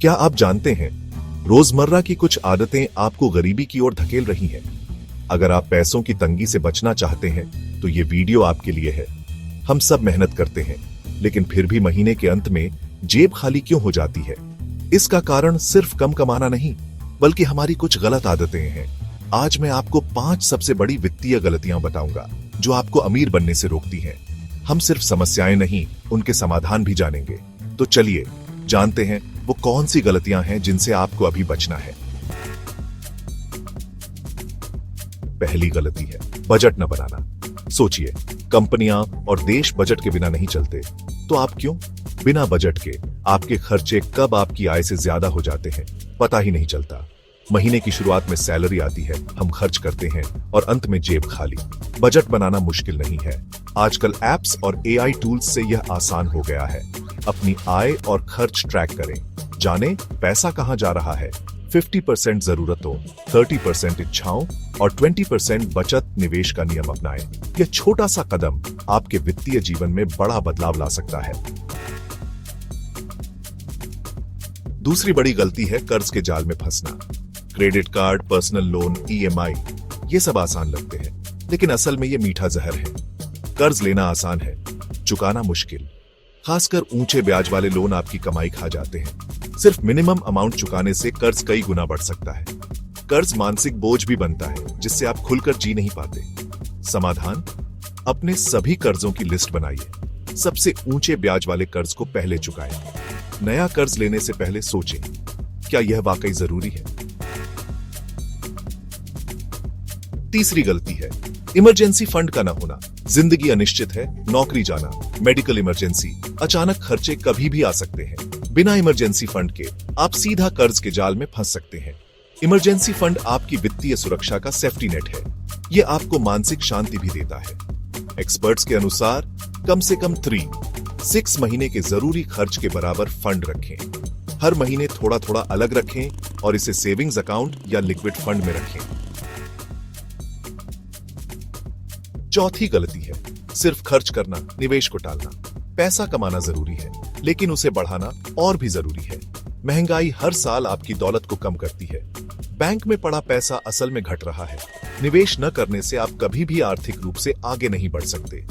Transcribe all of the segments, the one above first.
क्या आप जानते हैं, रोजमर्रा की कुछ आदतें आपको गरीबी की ओर धकेल रही हैं। अगर आप पैसों की तंगी से बचना चाहते हैं तो ये वीडियो आपके लिए है। हम सब मेहनत करते हैं, लेकिन फिर भी महीने के अंत में जेब खाली क्यों हो जाती है? इसका कारण सिर्फ कम कमाना नहीं, बल्कि हमारी कुछ गलत आदतें हैं। आज मैं आपको 5 सबसे बड़ी वित्तीय गलतियां बताऊंगा जो आपको अमीर बनने से रोकती हैं। हम सिर्फ समस्याएं नहीं, उनके समाधान भी जानेंगे। तो चलिए जानते हैं वो कौन सी गलतियां हैं जिनसे आपको अभी बचना है। पहली गलती है बजट न बनाना। सोचिए, कंपनियां और देश बजट के बिना नहीं चलते, तो आप क्यों? बिना बजट के आपके खर्चे कब आपकी आय से ज्यादा हो जाते हैं पता ही नहीं चलता। महीने की शुरुआत में सैलरी आती है, हम खर्च करते हैं और अंत में जेब खाली। बजट बनाना मुश्किल नहीं है। आजकल एप्स और एआई टूल्स से यह आसान हो गया है। अपनी आय और खर्च ट्रैक करें, जाने पैसा कहां जा रहा है। 50% जरूरतों, 30% इच्छाओं और 20% बचत निवेश का नियम अपनाएं। यह छोटा सा कदम आपके वित्तीय जीवन में बड़ा बदलाव ला सकता है। दूसरी बड़ी गलती है कर्ज के जाल में फंसना। Credit card, personal loan, EMI, ये सब आसान लगते हैं, लेकिन असल में ये मीठा जहर है। कर्ज लेना आसान है, चुकाना मुश्किल। खासकर ऊंचे ब्याज वाले लोन आपकी कमाई खा जाते हैं। सिर्फ मिनिमम अमाउंट चुकाने से कर्ज कई गुना बढ़ सकता है। कर्ज मानसिक बोझ भी बनता है, जिससे आप खुलकर जी नहीं पाते। समाधान, अपने सभी कर्जों की लिस्ट बनाइए। सबसे ऊंचे ब्याज वाले कर्ज को पहले चुकाएं। नया कर्ज लेने से पहले सोचें, क्या यह वाकई जरूरी है? तीसरी गलती है इमरजेंसी फंड का न होना। जिंदगी अनिश्चित है, नौकरी जाना, मेडिकल इमरजेंसी, अचानक खर्चे कभी भी आ सकते हैं। बिना इमरजेंसी फंड के आप सीधा कर्ज के जाल में फंस सकते हैं। इमरजेंसी फंड आपकी वित्तीय सुरक्षा का सेफ्टी नेट है। यह आपको मानसिक शांति भी देता है। एक्सपर्ट्स के अनुसार कम से कम 3-6 महीने के जरूरी खर्च के बराबर फंड रखें। हर महीने थोड़ा थोड़ा अलग रखें और इसे सेविंग्स अकाउंट या लिक्विड फंड में रखें। चौथी गलती है सिर्फ खर्च करना, निवेश को टालना। पैसा कमाना जरूरी है, लेकिन उसे बढ़ाना और भी जरूरी है। महंगाई हर साल आपकी दौलत को कम करती है। बैंक में पड़ा पैसा असल में घट रहा है। निवेश न करने से आप कभी भी आर्थिक रूप से आगे नहीं बढ़ सकते।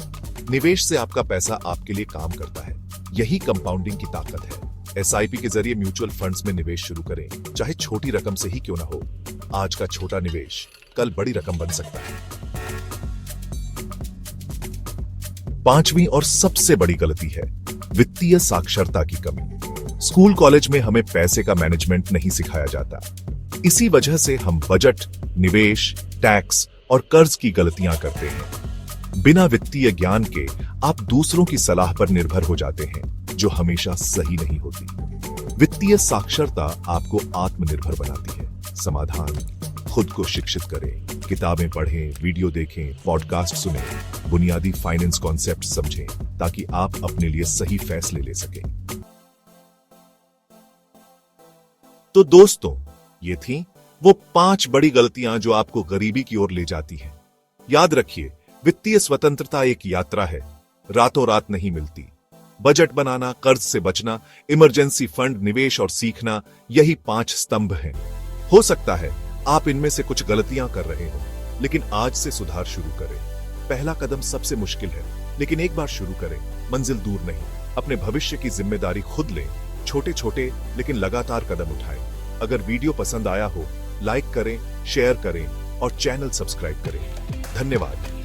निवेश से आपका पैसा आपके लिए काम करता है। यही कंपाउंडिंग की ताकत है। एसआईपी के जरिए म्यूचुअल फंड्स में निवेश शुरू करें, चाहे छोटी रकम से ही क्यों ना हो। आज का छोटा निवेश कल बड़ी रकम बन सकता है। पांचवी और सबसे बड़ी गलती है वित्तीय साक्षरता की कमी। स्कूल कॉलेज में हमें पैसे का मैनेजमेंट नहीं सिखाया जाता। इसी वजह से हम बजट, निवेश, टैक्स और कर्ज की गलतियां करते हैं। बिना वित्तीय ज्ञान के आप दूसरों की सलाह पर निर्भर हो जाते हैं, जो हमेशा सही नहीं होती। वित्तीय साक्षरता आपको आत्मनिर्भर बनाती है। समाधान, खुद को शिक्षित करें, किताबें पढ़ें, वीडियो देखें, पॉडकास्ट सुनें, बुनियादी फाइनेंस कॉन्सेप्ट समझें, ताकि आप अपने लिए सही फैसले ले सकें। तो दोस्तों, ये थी वो 5 बड़ी गलतियां जो आपको गरीबी की ओर ले जाती हैं। याद रखिए, वित्तीय स्वतंत्रता एक यात्रा है, रातों रात नहीं मिलती। बजट बनाना, कर्ज से बचना, इमरजेंसी फंड, निवेश और सीखना, यही 5 स्तंभ हैं। हो सकता है आप इनमें से कुछ गलतियां कर रहे हो, लेकिन आज से सुधार शुरू करें। पहला कदम सबसे मुश्किल है, लेकिन एक बार शुरू करें, मंजिल दूर नहीं। अपने भविष्य की जिम्मेदारी खुद लें। छोटे छोटे लेकिन लगातार कदम उठाएं। अगर वीडियो पसंद आया हो, लाइक करें, शेयर करें और चैनल सब्सक्राइब करें। धन्यवाद।